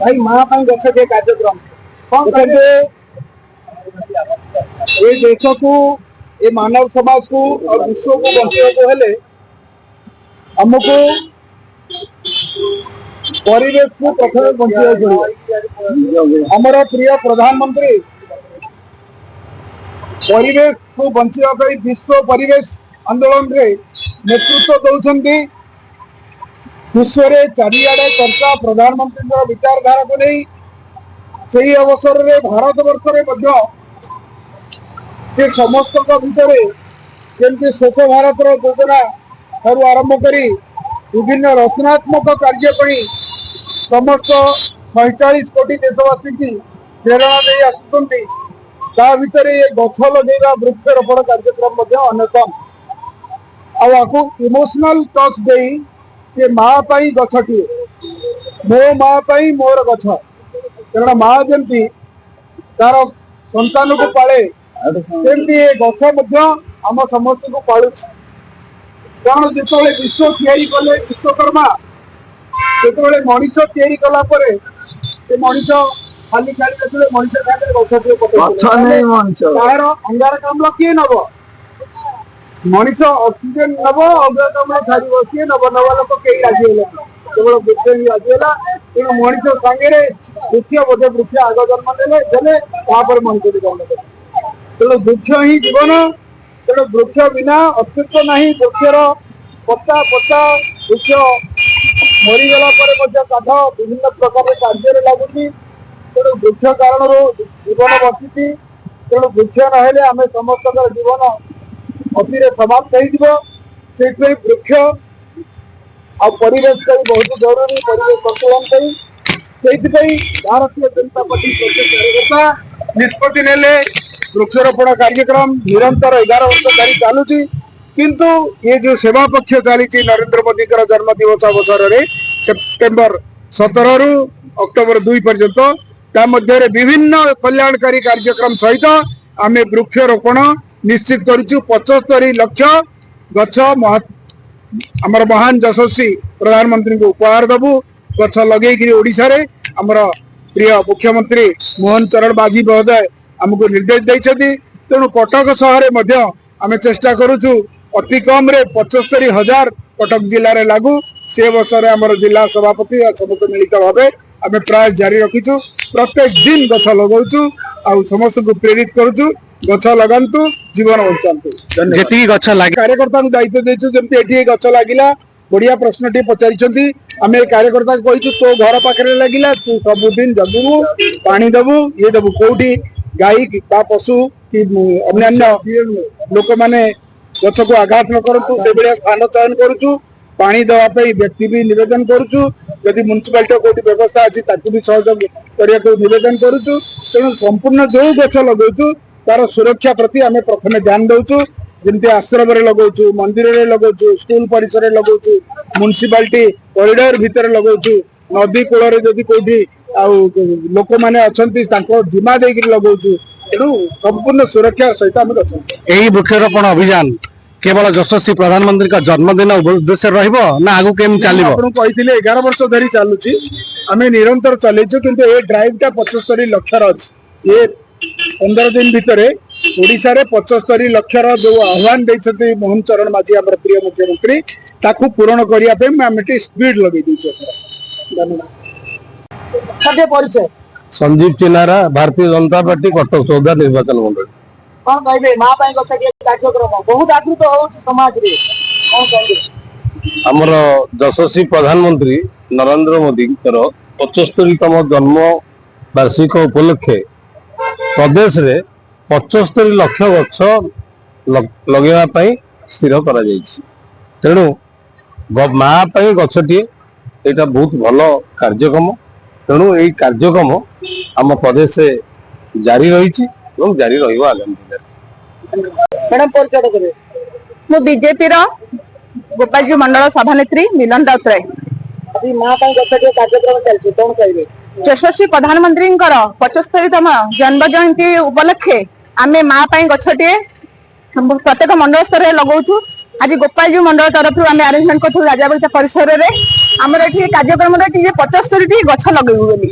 भाई माँ गछ के कार्यक्रम कौन करते ये देश को ये मानव समाज को और विश्व को बचा को हेले हमको परिवेश को प्रथम बचा पड़ो। हमारा प्रिय प्रधानमंत्री परिवेश को बचाई विश्व परिवेश आंदोलन रे नेतृत्व दौरान विश्व रे चारिआडे चर्चा प्रधानमंत्री विचारधारा को नहीं से अवसर में भारत वर्ष में समस्त भितर जमी स्वच्छ भारत योजना ठार आरंभ कर विभिन्न रचनात्मक कार्य समस्त 47 कोटी देशवासी की प्रेरणा दे आसुंट भितर ये गछ लगेगा वृक्षरोपण कार्यक्रम अन्यतम आपको इमोशनल टच दे ये माँ गछटी मो माँ मोर गछ कारण माँ जमी तार संतान को पाले सेमती गछ आम समस्त को पालू कारण जो विश्व तैयारी कले विश्वकर्मा जो मनीष तैयारी कलापर मनीष खाली खाली मनीष तार अंगारकाम्ल किए नब मनीष ऑक्सीजन नब अंगारकाम्ल छाड़ किए नब नवा लोक कई राजी केवल वृक्ष ही राजी है तेणु मनीष सांगे वृक्ष बोधे वृक्ष आग जन्म देले मनीष जन्म देते तेणु वृक्ष ही जीवन तेणु वृक्ष बिना अस्तित्व नहीं वृक्षर पत्ता पत्ता वृक्ष मरीगला काठ विभिन्न प्रकार कार्य लगुच तेणु वृक्ष कारण जीवन बसी तेणु वृक्ष ना आम समस्त जीवन अति समाप्त हो वृक्ष आ परिवेश बहुत जरूरी परिवेश संतुलन भारतीय जनता पार्टी कार्यकर्ता निष्पत्ति ने वृक्षरोपण कार्यक्रम निरंतर 11 वर्ष धरी चलुची किंतु ये जो सेवा पक्ष चली नरेंद्र मोदी जन्म दिवस अवसर में सेप्टेम्बर 17 रु अक्टोबर 2 पर्यंत विभिन्न कल्याणकारी कार्यक्रम सहित आम वृक्षरोपण निश्चित करुचु 75 लाख गछ आमर महान यशस्वी प्रधानमंत्री को उपहार दबु गछ लगे ओडिशा रे आमर प्रिय मुख्यमंत्री मोहन चरण माझी महोदय आमको निर्देश देते तेणु कटक सहर में आम चेष्टा करुचु अति कम 75,000 कटक जिले में लागू से अवसर आमर जिला सभापति समस्त मिलित भाव आम प्रयास जारी रखीचु प्रत्येक दिन गछ लगाऊचु आ समस्त को प्रेरित करुचु गछ लगातु जीवन बचातु जी गछ कार्यकर्ता दायित्व देचु जमी गछ लगिला बढ़िया प्रश्न टी पचारि आम कार्यकर्ता कही तो घर पाखे लगिला तू सबुदिन जगू पानी दबु ये दबु कौटी गाई पशु कि अन्य लोक मैंने गछ को आघात न करूँ से भाया स्थान चयन करुचु पानी देवाई व्यक्ति भी निवेदन करुचु यदि म्युनिसिपालिटी कोई व्यवस्था अच्छी भी सहयोग करने को निवेदन करुचु तेणु संपूर्ण जो गछ लगौचु तार सुरक्षा प्रति आम प्रथम ध्यान दौचु जमी आश्रम लगौचु मंदिर में लगौचु स्कूल परिसर में लगौचु म्युनिसिपालिटी कॉरिडोर भितर लगौचु नदी कूल जदि कोठी लोक मैंने अच्छा जिमा दे लगौचु तेणु संपूर्ण सुरक्षा सहित आम यही वृक्षरोपण अभियान केवल यशस्वी प्रधानमंत्री का जन्मदिन उद्देश्य ना आगु केम चलो आपको 11 वर्ष धरी चलुची आम निरंतर चलैचु किंतु ये ड्राइव टा 75 लाख ये 15 दिन भितर ओडिशा रे 75 लाख जो आह्वान देते मोहन चरण माझी आम प्रिय मुख्यमंत्री ताकू पूरण करने स्पीड लगे धन्यवाद परिचय संजीव चिनारा भारतीय जनता पार्टी कटक 14 निर्वाचन मंडल कौन कहे माँ कार्यक्रम बहुत आदृत हो समाज रे कौन कहे आमर यशस्वी प्रधानमंत्री नरेंद्र मोदी 75तम जन्म वार्षिक उपलक्षे प्रदेश रे 75 लाख गछ लगेवा स्थिर करा तेणु माँ गछटी यहाँ बहुत भल कार्यक्रम तेणु यही कार्यक्रम आम प्रदेश जारी रही जारी आगामी दिन मैडम परिचय करें मु बीजेपी गोपालजी मंडल सभानेत्री मिलन राउतराय अभी माँ कार्यक्रम चलती कौन कहे यशस्वी प्रधानमंत्री 75तम जन्म जयंती उपलक्षे आम माँ गछटे प्रत्येक मंडल स्तर में लगाऊ आज गोपालजी मंडल तरफ आम आरेंजमेंट करूँ राजाबगीचा परिसर में आमर ये कार्यक्रम 75 गछ लगेबू बोली